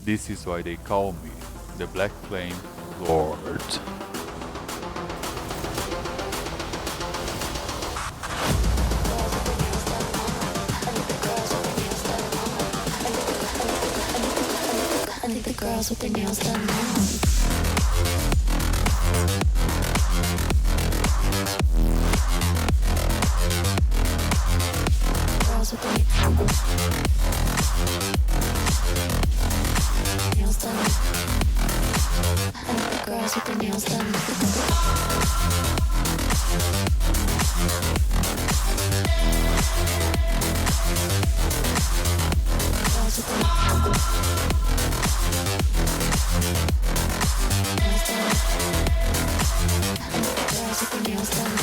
This is why they call me the Black Flame Lord. I think the girls with their nails done now. Girls with their nails done. I think the girls with their nails done. Girls with their nails done.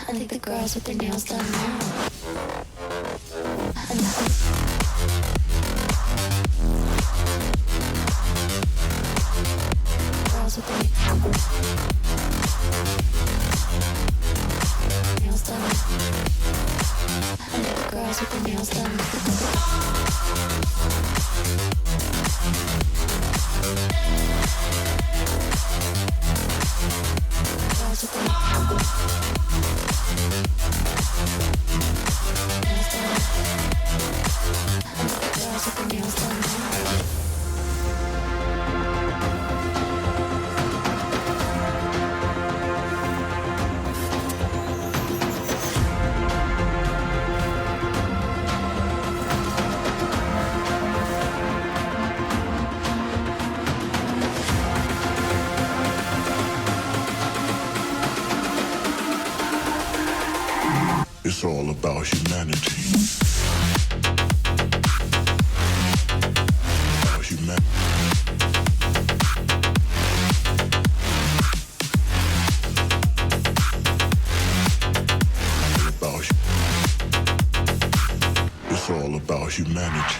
I think the girls with their nails done now. Girls with their nails done. I think the girls with their nails done. Girls with their nails done now. It's all about humanity. It's all about humanity.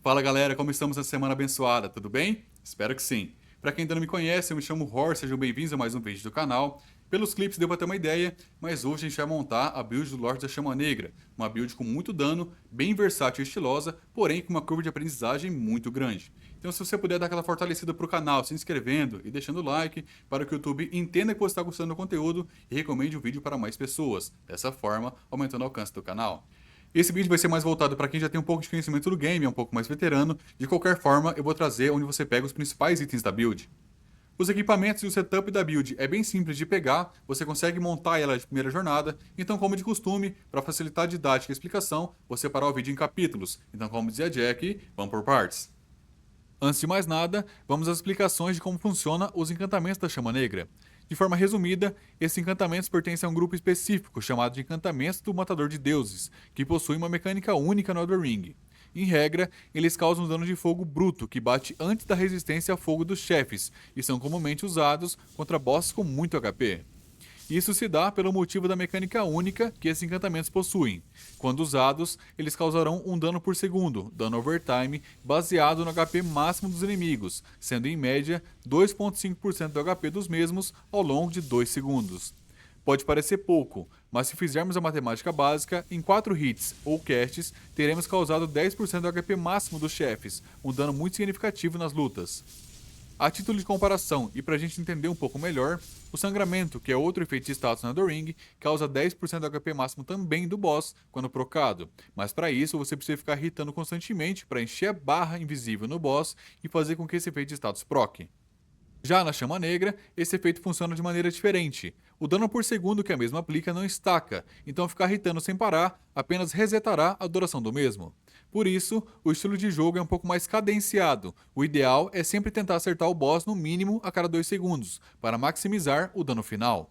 Fala galera, como estamos essa semana abençoada, tudo bem? Espero que sim. Pra quem ainda não me conhece, eu me chamo Hor, sejam bem-vindos a mais um vídeo do canal. Pelos clipes deu pra ter uma ideia, mas hoje a gente vai montar a build do Lorde da Chama Negra. Uma build com muito dano, bem versátil e estilosa, porém com uma curva de aprendizagem muito grande. Então se você puder dar aquela fortalecida pro canal, se inscrevendo e deixando o like, para que o YouTube entenda que você está gostando do conteúdo e recomende o vídeo para mais pessoas, dessa forma aumentando o alcance do canal. Esse vídeo vai ser mais voltado para quem já tem um pouco de conhecimento do game, é um pouco mais veterano. De qualquer forma, eu vou trazer onde você pega os principais itens da build. Os equipamentos e o setup da build é bem simples de pegar, você consegue montar ela de primeira jornada, então como de costume, para facilitar a didática e a explicação, vou separar o vídeo em capítulos, então como dizia Jack, vamos por partes. Antes de mais nada, vamos às explicações de como funciona os encantamentos da Chama Negra. De forma resumida, esses encantamentos pertencem a um grupo específico chamado de Encantamentos do Matador de Deuses, que possui uma mecânica única no Elden Ring. Em regra, eles causam dano de fogo bruto, que bate antes da resistência a fogo dos chefes, e são comumente usados contra bosses com muito HP. Isso se dá pelo motivo da mecânica única que esses encantamentos possuem. Quando usados, eles causarão um dano por segundo, dano overtime, baseado no HP máximo dos inimigos, sendo em média 2,5% do HP dos mesmos ao longo de 2 segundos. Pode parecer pouco, mas se fizermos a matemática básica, em 4 hits ou casts, teremos causado 10% do HP máximo dos chefes, um dano muito significativo nas lutas. A título de comparação e pra gente entender um pouco melhor, o Sangramento, que é outro efeito de status na The Ring, causa 10% do HP máximo também do boss quando procado, mas para isso você precisa ficar hitando constantemente para encher a barra invisível no boss e fazer com que esse efeito de status proc. Já na Chama Negra, esse efeito funciona de maneira diferente. O dano por segundo que a mesma aplica não estaca, então ficar hitando sem parar apenas resetará a duração do mesmo. Por isso, o estilo de jogo é um pouco mais cadenciado. O ideal é sempre tentar acertar o boss no mínimo a cada 2 segundos, para maximizar o dano final.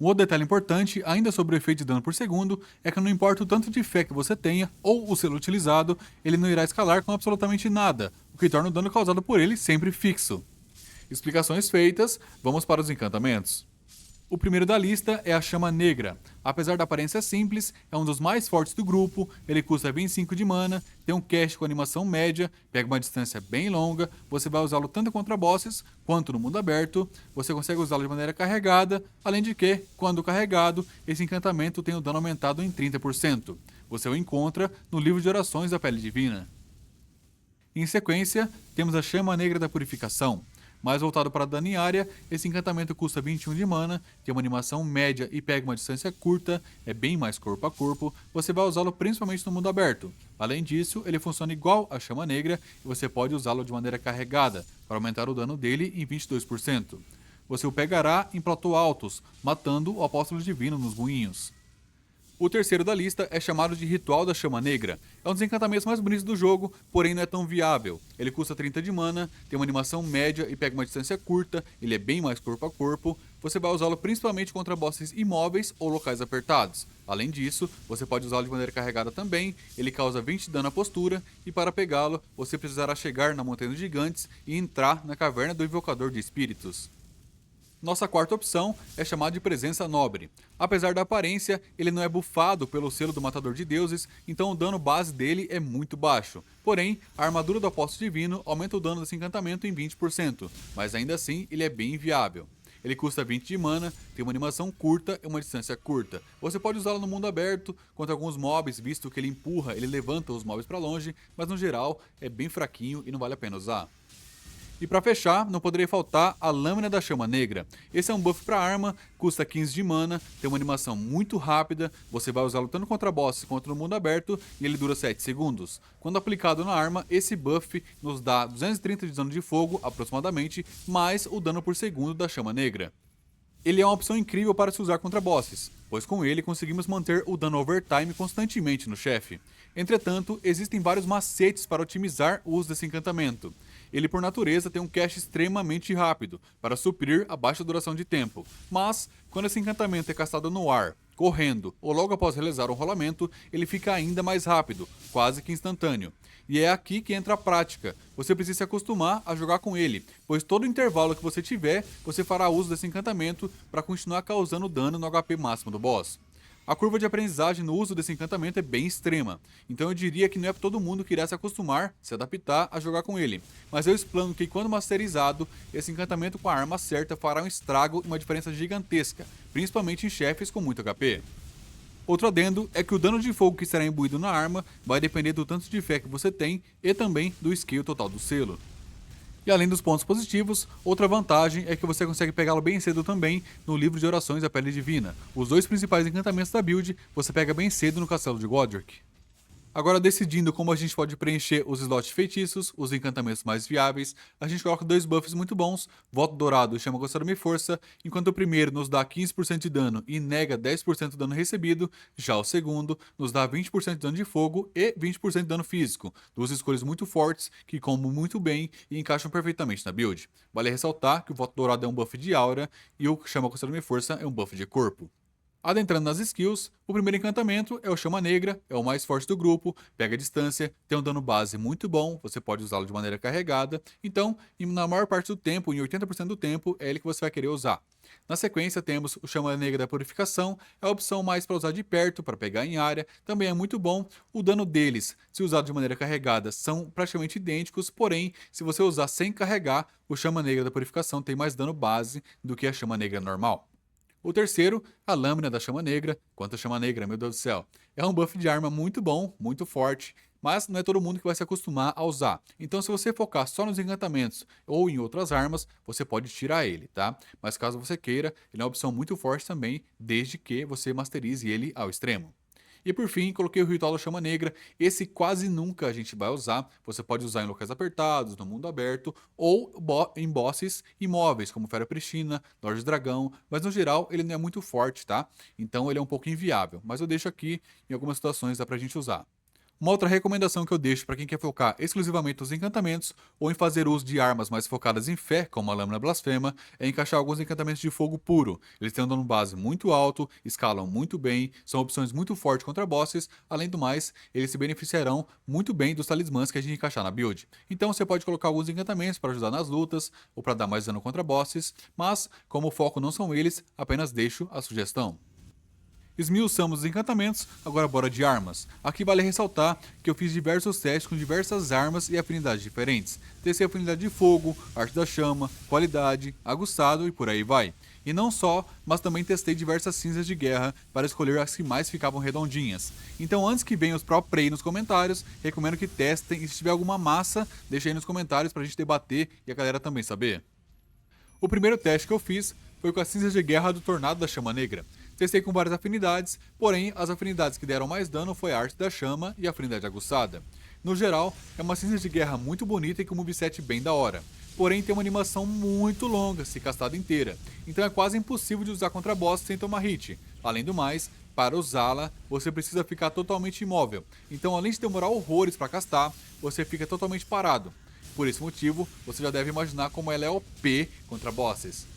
Um outro detalhe importante, ainda sobre o efeito de dano por segundo, é que não importa o tanto de fé que você tenha ou o selo utilizado, ele não irá escalar com absolutamente nada, o que torna o dano causado por ele sempre fixo. Explicações feitas, vamos para os encantamentos. O primeiro da lista é a Chama Negra. Apesar da aparência simples, é um dos mais fortes do grupo, ele custa 25 de mana, tem um cast com animação média, pega uma distância bem longa, você vai usá-lo tanto contra bosses quanto no mundo aberto, você consegue usá-lo de maneira carregada, além de que, quando carregado, esse encantamento tem o dano aumentado em 30%. Você o encontra no livro de orações da Pele Divina. Em sequência, temos a Chama Negra da Purificação. Mais voltado para dano em área, esse encantamento custa 21 de mana, tem uma animação média e pega uma distância curta, é bem mais corpo a corpo, você vai usá-lo principalmente no mundo aberto. Além disso, ele funciona igual a Chama Negra e você pode usá-lo de maneira carregada, para aumentar o dano dele em 22%. Você o pegará em platô altos, matando o Apóstolo Divino nos moinhos. O terceiro da lista é chamado de Ritual da Chama Negra. É um dos encantamentos mais bonitos do jogo, porém não é tão viável. Ele custa 30 de mana, tem uma animação média e pega uma distância curta, ele é bem mais corpo a corpo. Você vai usá-lo principalmente contra bosses imóveis ou locais apertados. Além disso, você pode usá-lo de maneira carregada também, ele causa 20 de dano à postura, e para pegá-lo, você precisará chegar na Montanha dos Gigantes e entrar na Caverna do Invocador de Espíritos. Nossa quarta opção é chamada de Presença Nobre. Apesar da aparência, ele não é bufado pelo selo do Matador de Deuses, então o dano base dele é muito baixo. Porém, a armadura do Apóstolo Divino aumenta o dano desse encantamento em 20%, mas ainda assim ele é bem inviável. Ele custa 20 de mana, tem uma animação curta e uma distância curta. Você pode usá-lo no mundo aberto contra alguns mobs, visto que ele levanta os mobs para longe, mas no geral é bem fraquinho e não vale a pena usar. E para fechar, não poderia faltar a Lâmina da Chama Negra. Esse é um buff para arma, custa 15 de mana, tem uma animação muito rápida, você vai usá-lo tanto contra bosses quanto no mundo aberto e ele dura 7 segundos. Quando aplicado na arma, esse buff nos dá 230 de dano de fogo, aproximadamente, mais o dano por segundo da Chama Negra. Ele é uma opção incrível para se usar contra bosses, pois com ele conseguimos manter o dano overtime constantemente no chefe. Entretanto, existem vários macetes para otimizar o uso desse encantamento. Ele por natureza tem um cast extremamente rápido, para suprir a baixa duração de tempo, mas quando esse encantamento é castado no ar, correndo ou logo após realizar um rolamento, ele fica ainda mais rápido, quase que instantâneo. E é aqui que entra a prática, você precisa se acostumar a jogar com ele, pois todo intervalo que você tiver, você fará uso desse encantamento para continuar causando dano no HP máximo do boss. A curva de aprendizagem no uso desse encantamento é bem extrema, então eu diria que não é todo mundo que irá se acostumar, se adaptar a jogar com ele, mas eu explano que quando masterizado, esse encantamento com a arma certa fará um estrago e uma diferença gigantesca, principalmente em chefes com muito HP. Outro adendo é que o dano de fogo que será imbuído na arma vai depender do tanto de fé que você tem e também do skill total do selo. E além dos pontos positivos, outra vantagem é que você consegue pegá-lo bem cedo também no livro de orações da Pele Divina. Os dois principais encantamentos da build você pega bem cedo no castelo de Godric. Agora, decidindo como a gente pode preencher os slots feitiços, os encantamentos mais viáveis, a gente coloca dois buffs muito bons, Voto Dourado e Chama Costume Força, enquanto o primeiro nos dá 15% de dano e nega 10% de dano recebido, já o segundo nos dá 20% de dano de fogo e 20% de dano físico, duas escolhas muito fortes que combam muito bem e encaixam perfeitamente na build. Vale ressaltar que o Voto Dourado é um buff de aura e o Chama Costume Força é um buff de corpo. Adentrando nas skills, o primeiro encantamento é o Chama Negra, é o mais forte do grupo, pega a distância, tem um dano base muito bom, você pode usá-lo de maneira carregada, então, na maior parte do tempo, em 80% do tempo, é ele que você vai querer usar. Na sequência temos o Chama Negra da Purificação, é a opção mais para usar de perto, para pegar em área, também é muito bom. O dano deles, se usado de maneira carregada, são praticamente idênticos, porém, se você usar sem carregar, o Chama Negra da Purificação tem mais dano base do que a Chama Negra normal. O terceiro, a Lâmina da Chama Negra. Quanto a Chama Negra, meu Deus do céu. É um buff de arma muito bom, muito forte, mas não é todo mundo que vai se acostumar a usar. Então se você focar só nos encantamentos ou em outras armas, você pode tirar ele, tá? Mas caso você queira, ele é uma opção muito forte também, desde que você masterize ele ao extremo. E por fim, coloquei o Ritual da Chama Negra. Esse quase nunca a gente vai usar. Você pode usar em locais apertados, no mundo aberto, ou em bosses imóveis, como Fera Pristina, Lorde Dragão, mas no geral ele não é muito forte, tá? Então ele é um pouco inviável, mas eu deixo aqui, em algumas situações dá pra gente usar. Uma outra recomendação que eu deixo para quem quer focar exclusivamente nos encantamentos ou em fazer uso de armas mais focadas em fé, como a Lâmina Blasfema, é encaixar alguns encantamentos de fogo puro. Eles têm um dano base muito alto, escalam muito bem, são opções muito fortes contra bosses, além do mais, eles se beneficiarão muito bem dos talismãs que a gente encaixar na build. Então você pode colocar alguns encantamentos para ajudar nas lutas ou para dar mais dano contra bosses, mas como o foco não são eles, apenas deixo a sugestão. Esmiuçamos os encantamentos, agora bora de armas. Aqui vale ressaltar que eu fiz diversos testes com diversas armas e afinidades diferentes. Testei a afinidade de fogo, arte da chama, qualidade, aguçado e por aí vai. E não só, mas também testei diversas cinzas de guerra para escolher as que mais ficavam redondinhas. Então antes que venham os pro play nos comentários, recomendo que testem e se tiver alguma massa, deixa aí nos comentários pra gente debater e a galera também saber. O primeiro teste que eu fiz foi com as cinzas de guerra do Tornado da Chama Negra. Testei com várias afinidades, porém as afinidades que deram mais dano foi a Arte da Chama e a afinidade aguçada. No geral, é uma cinza de guerra muito bonita e com um moveset bem da hora. Porém tem uma animação muito longa se castada inteira, então é quase impossível de usar contra boss sem tomar hit. Além do mais, para usá-la, você precisa ficar totalmente imóvel, então além de demorar horrores para castar, você fica totalmente parado. Por esse motivo, você já deve imaginar como ela é OP contra bosses.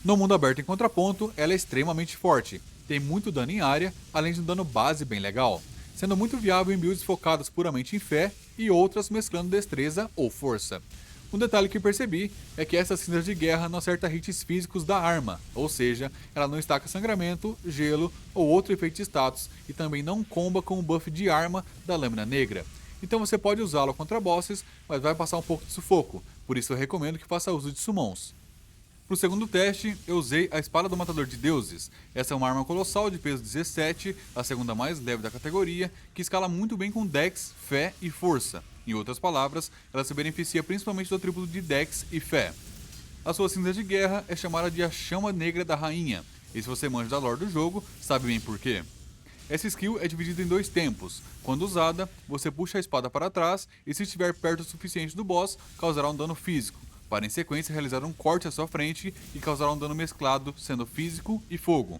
No mundo aberto em contraponto, ela é extremamente forte, tem muito dano em área, além de um dano base bem legal, sendo muito viável em builds focadas puramente em fé e outras mesclando destreza ou força. Um detalhe que percebi é que essa cinza de guerra não acerta hits físicos da arma, ou seja, ela não estaca sangramento, gelo ou outro efeito de status e também não comba com o buff de arma da Lâmina Negra. Então você pode usá-lo contra bosses, mas vai passar um pouco de sufoco, por isso eu recomendo que faça uso de summons. Para o segundo teste, eu usei a Espada do Matador de Deuses. Essa é uma arma colossal de peso 17, a segunda mais leve da categoria, que escala muito bem com Dex, Fé e Força. Em outras palavras, ela se beneficia principalmente do atributo de Dex e Fé. A sua cinza de guerra é chamada de a Chama Negra da Rainha, e se você manja da lore do jogo, sabe bem por quê. Essa skill é dividida em dois tempos. Quando usada, você puxa a espada para trás e se estiver perto o suficiente do boss, causará um dano físico, para em sequência realizar um corte à sua frente e causar um dano mesclado, sendo físico e fogo.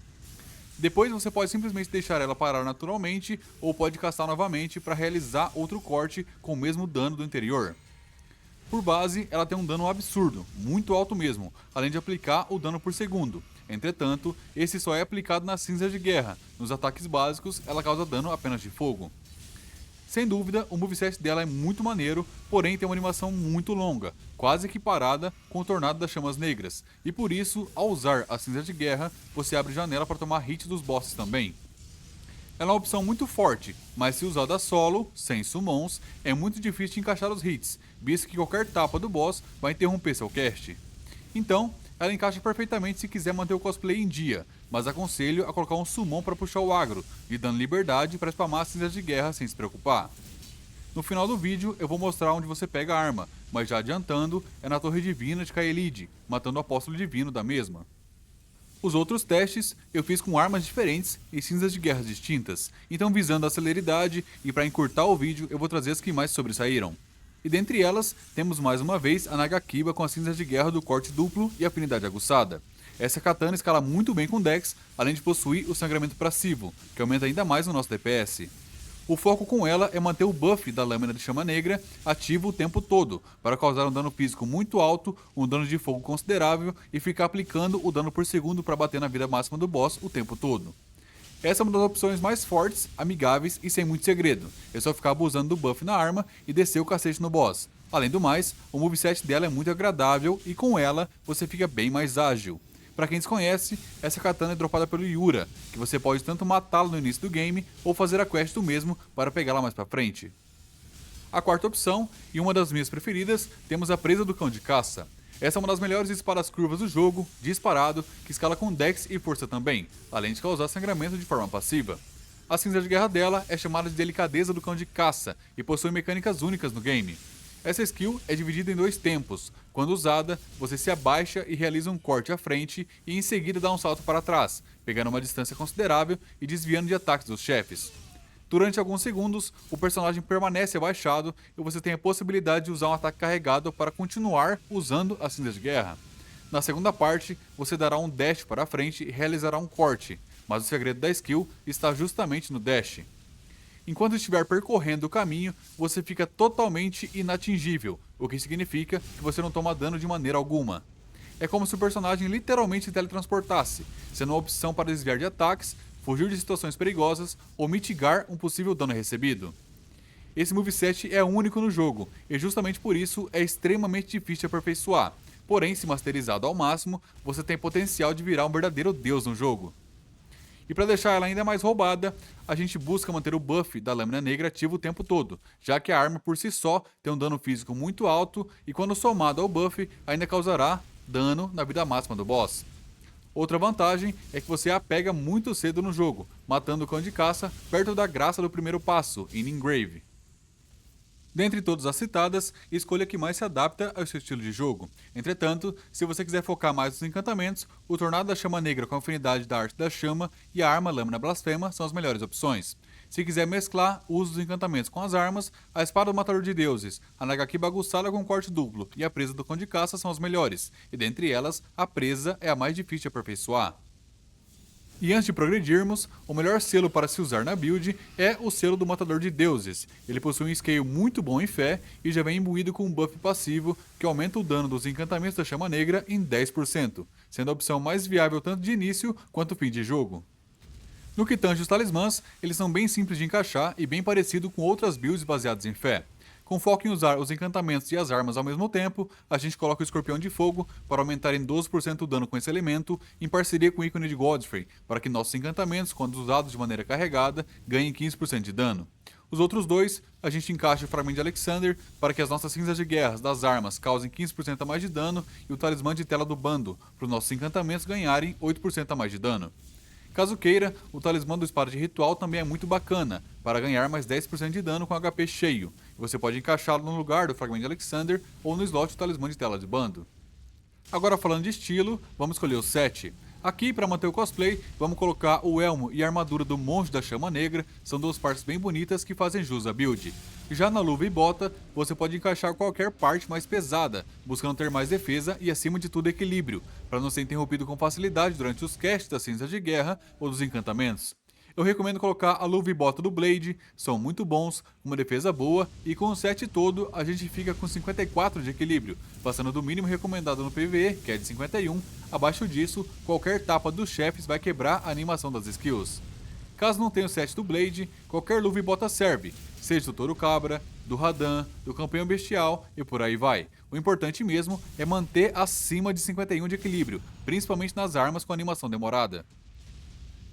Depois você pode simplesmente deixar ela parar naturalmente ou pode castar novamente para realizar outro corte com o mesmo dano do anterior. Por base, ela tem um dano absurdo, muito alto mesmo, além de aplicar o dano por segundo. Entretanto, esse só é aplicado na cinza de guerra. Nos ataques básicos, ela causa dano apenas de fogo. Sem dúvida, o moveset dela é muito maneiro, porém tem uma animação muito longa, quase equiparada com o Tornado das Chamas Negras, e por isso, ao usar a cinza de guerra, você abre janela para tomar hit dos bosses também. Ela é uma opção muito forte, mas se usada solo, sem summons, é muito difícil de encaixar os hits, visto que qualquer tapa do boss vai interromper seu cast. Então, ela encaixa perfeitamente se quiser manter o cosplay em dia, mas aconselho a colocar um summon para puxar o agro, lhe dando liberdade para spamar as cinzas de guerra sem se preocupar. No final do vídeo eu vou mostrar onde você pega a arma, mas já adiantando, é na Torre Divina de Kaelid, matando o Apóstolo Divino da mesma. Os outros testes eu fiz com armas diferentes e cinzas de guerras distintas, então visando a celeridade e para encurtar o vídeo eu vou trazer as que mais sobressaíram. E dentre elas, temos mais uma vez a Nagakiba com as cinzas de guerra do corte duplo e afinidade aguçada. Essa katana escala muito bem com Dex, além de possuir o sangramento passivo, que aumenta ainda mais o nosso DPS. O foco com ela é manter o buff da Lâmina de Chama Negra ativo o tempo todo, para causar um dano físico muito alto, um dano de fogo considerável e ficar aplicando o dano por segundo para bater na vida máxima do boss o tempo todo. Essa é uma das opções mais fortes, amigáveis e sem muito segredo. É só ficar abusando do buff na arma e descer o cacete no boss. Além do mais, o moveset dela é muito agradável e com ela você fica bem mais ágil. Para quem desconhece, essa katana é dropada pelo Yura, que você pode tanto matá-la no início do game ou fazer a quest do mesmo para pegá-la mais para frente. A quarta opção, e uma das minhas preferidas, temos a Presa do Cão de Caça. Essa é uma das melhores espadas curvas do jogo, disparado, que escala com Dex e Força também, além de causar sangramento de forma passiva. A cinza de guerra dela é chamada de delicadeza do cão de caça e possui mecânicas únicas no game. Essa skill é dividida em 2 tempos. Quando usada, você se abaixa e realiza um corte à frente e em seguida dá um salto para trás, pegando uma distância considerável e desviando de ataques dos chefes. Durante alguns segundos, o personagem permanece abaixado e você tem a possibilidade de usar um ataque carregado para continuar usando a cinza de guerra. Na segunda parte, você dará um dash para frente e realizará um corte, mas o segredo da skill está justamente no dash. Enquanto estiver percorrendo o caminho, você fica totalmente inatingível, o que significa que você não toma dano de maneira alguma. É como se o personagem literalmente se teletransportasse, sendo uma opção para desviar de ataques, fugir de situações perigosas ou mitigar um possível dano recebido. Esse moveset é único no jogo, e justamente por isso é extremamente difícil de aperfeiçoar. Porém, se masterizado ao máximo, você tem potencial de virar um verdadeiro deus no jogo. E para deixar ela ainda mais roubada, a gente busca manter o buff da lâmina negra ativo o tempo todo, já que a arma por si só tem um dano físico muito alto e quando somado ao buff ainda causará dano na vida máxima do boss. Outra vantagem é que você a pega muito cedo no jogo, matando o cão de caça perto da graça do primeiro passo, in Engrave. Dentre todas as citadas, escolha a que mais se adapta ao seu estilo de jogo. Entretanto, se você quiser focar mais nos encantamentos, o Tornado da Chama Negra com a afinidade da Arte da Chama e a arma Lâmina Blasfema são as melhores opções. Se quiser mesclar o uso dos encantamentos com as armas, a Espada do Matador de Deuses, a Nagaki Baguçada com corte duplo e a Presa do Cão de Caça são as melhores, e dentre elas, a Presa é a mais difícil de aperfeiçoar. E antes de progredirmos, o melhor selo para se usar na build é o selo do Matador de Deuses. Ele possui um scale muito bom em fé e já vem imbuído com um buff passivo que aumenta o dano dos encantamentos da Chama Negra em 10%, sendo a opção mais viável tanto de início quanto fim de jogo. No que tange os talismãs, eles são bem simples de encaixar e bem parecido com outras builds baseadas em fé. Com foco em usar os encantamentos e as armas ao mesmo tempo, a gente coloca o Escorpião de Fogo para aumentar em 12% o dano com esse elemento, em parceria com o ícone de Godfrey, para que nossos encantamentos, quando usados de maneira carregada, ganhem 15% de dano. Os outros dois, a gente encaixa o Fragmento de Alexander para que as nossas cinzas de guerra das armas causem 15% a mais de dano e o Talismã de Tela do Bando, para os nossos encantamentos ganharem 8% a mais de dano. Caso queira, o Talismã do Espada de Ritual também é muito bacana, para ganhar mais 10% de dano com HP cheio. Você pode encaixá-lo no lugar do Fragmento de Alexander ou no slot do Talismã de Tela de Bando. Agora falando de estilo, vamos escolher o set. Aqui, para manter o cosplay, vamos colocar o elmo e a armadura do Monge da Chama Negra, são duas partes bem bonitas que fazem jus à build. Já na luva e bota, você pode encaixar qualquer parte mais pesada, buscando ter mais defesa e acima de tudo equilíbrio, para não ser interrompido com facilidade durante os casts das cinzas de guerra ou dos encantamentos. Eu recomendo colocar a luva e bota do Blade, são muito bons, uma defesa boa e com o set todo a gente fica com 54 de equilíbrio, passando do mínimo recomendado no PvE, que é de 51, abaixo disso, qualquer tapa dos chefes vai quebrar a animação das skills. Caso não tenha o set do Blade, qualquer luva e bota serve, seja do Touro Cabra, do Radan, do Campeão Bestial e por aí vai. O importante mesmo é manter acima de 51 de equilíbrio, principalmente nas armas com animação demorada.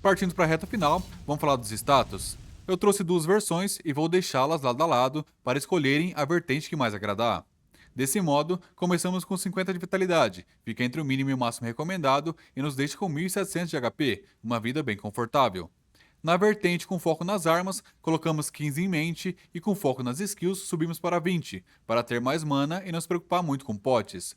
Partindo para a reta final, vamos falar dos status. Eu trouxe duas versões e vou deixá-las lado a lado para escolherem a vertente que mais agradar. Desse modo, começamos com 50 de vitalidade, fica entre o mínimo e o máximo recomendado e nos deixa com 1700 de HP, uma vida bem confortável. Na vertente com foco nas armas, colocamos 15 em mente e com foco nas skills subimos para 20, para ter mais mana e não se preocupar muito com potes.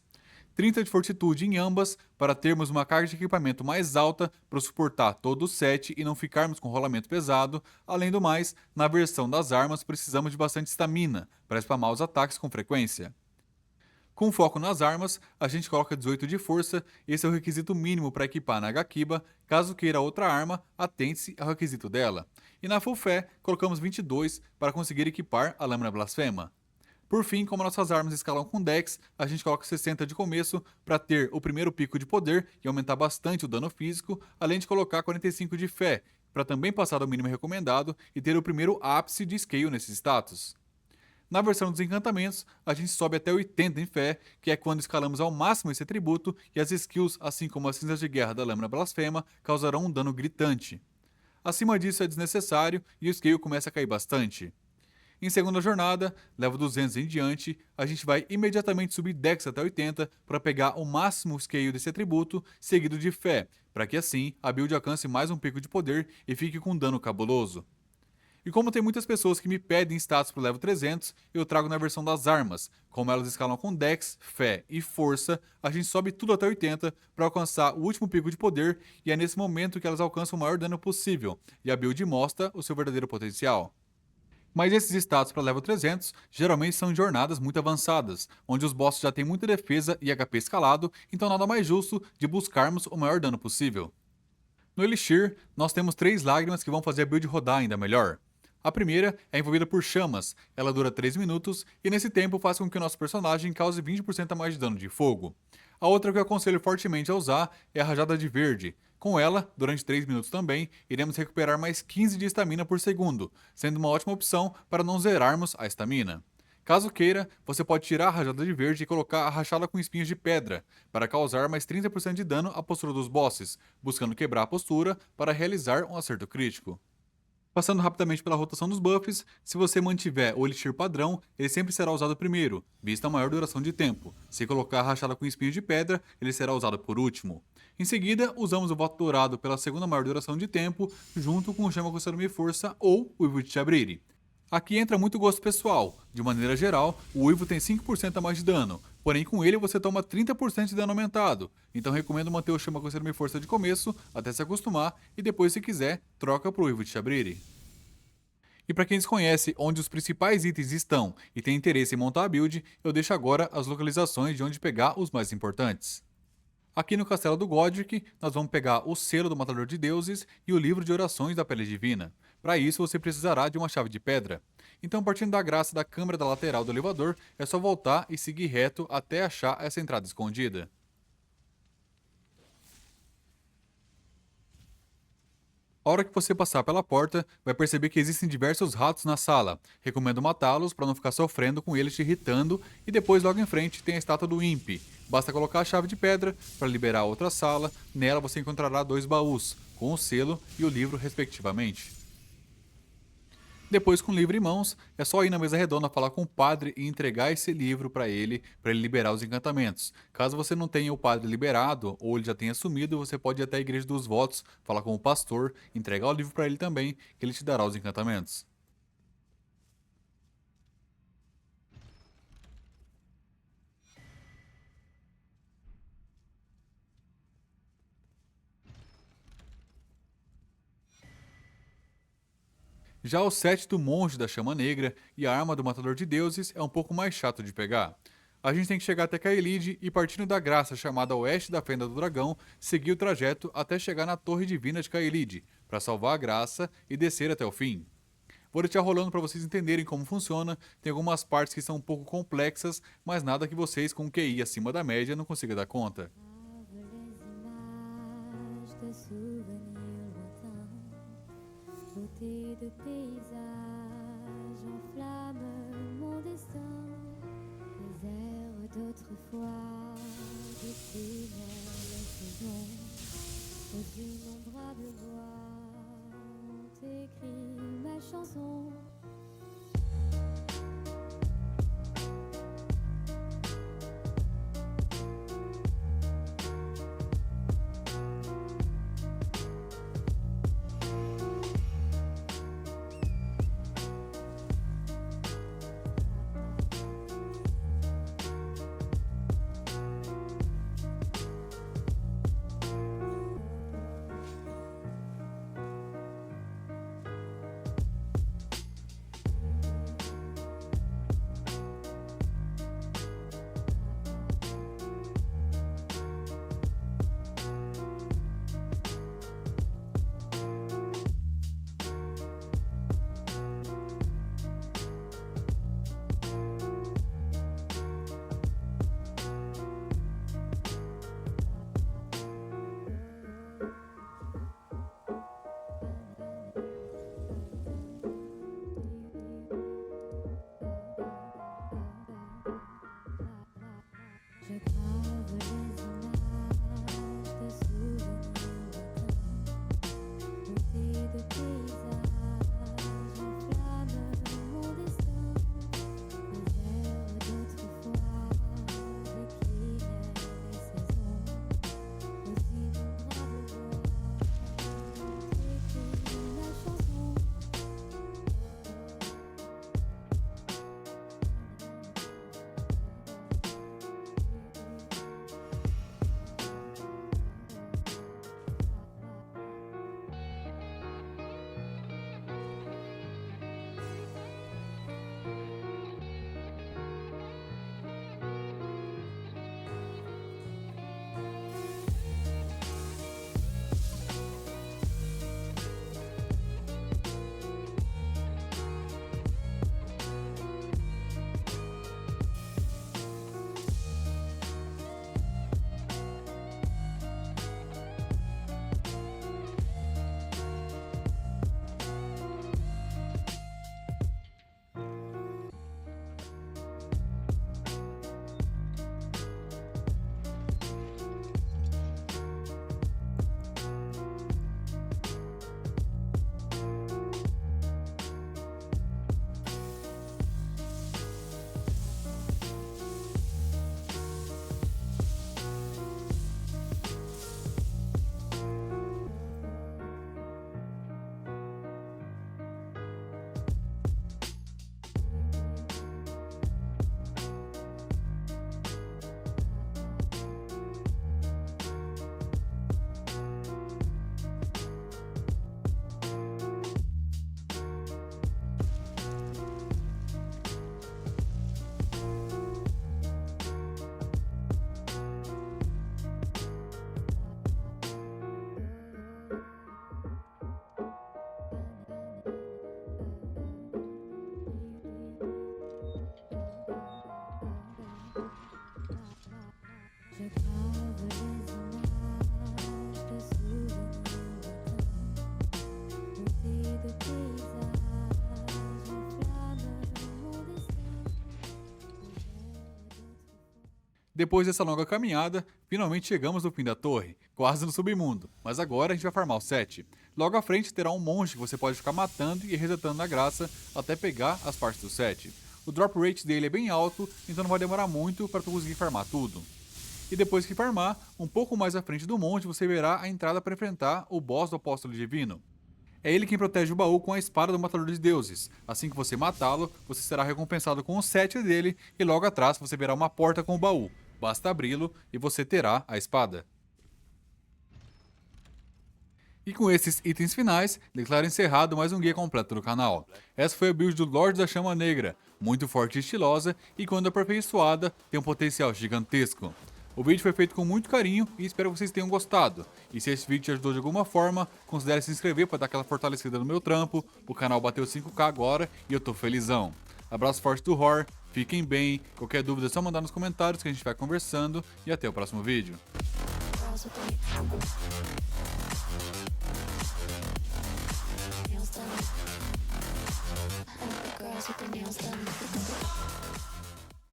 30 de fortitude em ambas, para termos uma carga de equipamento mais alta para suportar todo o set e não ficarmos com rolamento pesado. Além do mais, na versão das armas precisamos de bastante estamina para spamar os ataques com frequência. Com foco nas armas, a gente coloca 18 de força, esse é o requisito mínimo para equipar na Nagakiba. Caso queira outra arma, atente-se ao requisito dela. E na Full Fé, colocamos 22 para conseguir equipar a Lâmina Blasfema. Por fim, como nossas armas escalam com Dex, a gente coloca 60 de começo para ter o primeiro pico de poder e aumentar bastante o dano físico, além de colocar 45 de fé, para também passar do mínimo recomendado e ter o primeiro ápice de scale nesses status. Na versão dos encantamentos, a gente sobe até 80 em fé, que é quando escalamos ao máximo esse atributo, e as skills, assim como as cinzas de guerra da Lâmina Blasfema, causarão um dano gritante. Acima disso é desnecessário e o scale começa a cair bastante. Em segunda jornada, level 200 em diante, a gente vai imediatamente subir Dex até 80 para pegar o máximo scale desse atributo, seguido de fé, para que assim a build alcance mais um pico de poder e fique com um dano cabuloso. E como tem muitas pessoas que me pedem status pro level 300, eu trago na versão das armas. Como elas escalam com Dex, Fé e Força, a gente sobe tudo até 80 para alcançar o último pico de poder e é nesse momento que elas alcançam o maior dano possível, e a build mostra o seu verdadeiro potencial. Mas esses status para level 300 geralmente são em jornadas muito avançadas, onde os bosses já têm muita defesa e HP escalado, então nada mais justo de buscarmos o maior dano possível. No Elixir, nós temos 3 lágrimas que vão fazer a build rodar ainda melhor. A primeira é envolvida por chamas, ela dura 3 minutos e nesse tempo faz com que o nosso personagem cause 20% a mais de dano de fogo. A outra que eu aconselho fortemente a usar é a Rajada de Verde. Com ela, durante 3 minutos também, iremos recuperar mais 15 de estamina por segundo, sendo uma ótima opção para não zerarmos a estamina. Caso queira, você pode tirar a Rajada de Verde e colocar a Rachada com Espinhos de Pedra, para causar mais 30% de dano à postura dos bosses, buscando quebrar a postura para realizar um acerto crítico. Passando rapidamente pela rotação dos buffs, se você mantiver o Elixir padrão, ele sempre será usado primeiro, vista a maior duração de tempo. Se colocar a Rachada com Espinhos de Pedra, ele será usado por último. Em seguida, usamos o Voto Dourado pela segunda maior duração de tempo, junto com o Chama Costume Força ou o Uivo de Chabriri. Aqui entra muito gosto pessoal. De maneira geral, o Uivo tem 5% a mais de dano, porém com ele você toma 30% de dano aumentado, então recomendo manter o Chama Costume Força de começo, até se acostumar, e depois se quiser, troca pro Uivo de Chabriri. E para quem desconhece onde os principais itens estão e tem interesse em montar a build, eu deixo agora as localizações de onde pegar os mais importantes. Aqui no Castelo do Godric, nós vamos pegar o Selo do Matador de Deuses e o Livro de Orações da Pele Divina. Para isso, você precisará de uma chave de pedra. Então, partindo da graça da câmara da lateral do elevador, é só voltar e seguir reto até achar essa entrada escondida. A hora que você passar pela porta, vai perceber que existem diversos ratos na sala. Recomendo matá-los para não ficar sofrendo com eles te irritando, e depois logo em frente tem a estátua do Imp. Basta colocar a chave de pedra para liberar a outra sala, nela você encontrará 2 baús, com o selo e o livro respectivamente. Depois, com o livro em mãos, é só ir na mesa redonda falar com o padre e entregar esse livro para ele liberar os encantamentos. Caso você não tenha o padre liberado ou ele já tenha sumido, você pode ir até a Igreja dos Votos, falar com o pastor, entregar o livro para ele também, que ele te dará os encantamentos. Já o set do Monge da Chama Negra e a arma do Matador de Deuses é um pouco mais chato de pegar. A gente tem que chegar até Caelid e, partindo da graça chamada Oeste da Fenda do Dragão, seguir o trajeto até chegar na Torre Divina de Caelid, para salvar a graça e descer até o fim. Vou deixar rolando para vocês entenderem como funciona, tem algumas partes que são um pouco complexas, mas nada que vocês com QI acima da média não consigam dar conta. Beauté de paysage enflamme mon destin. Les airs d'autrefois, d'éphémères saisons, aux innombrables voix ont écrit ma chanson. Depois dessa longa caminhada, finalmente chegamos no fim da torre, quase no submundo, mas agora a gente vai farmar o 7. Logo à frente terá um monge que você pode ficar matando e resetando na graça até pegar as partes do 7. O drop rate dele é bem alto, então não vai demorar muito para tu conseguir farmar tudo. E depois que farmar, um pouco mais à frente do monge você verá a entrada para enfrentar o boss do Apóstolo Divino. É ele quem protege o baú com a espada do Matador de Deuses. Assim que você matá-lo, você será recompensado com o 7 dele e logo atrás você verá uma porta com o baú. Basta abri-lo e você terá a espada. E com esses itens finais, declaro encerrado mais um guia completo do canal. Essa foi a build do Lorde da Chama Negra, muito forte e estilosa e quando aperfeiçoada tem um potencial gigantesco. O vídeo foi feito com muito carinho e espero que vocês tenham gostado. E se esse vídeo te ajudou de alguma forma, considere se inscrever para dar aquela fortalecida no meu trampo. O canal bateu 5k agora e eu tô felizão. Abraço forte do Hor, fiquem bem, qualquer dúvida é só mandar nos comentários que a gente vai conversando e até o próximo vídeo. Girls with their nails done. I like the girls with their nails done.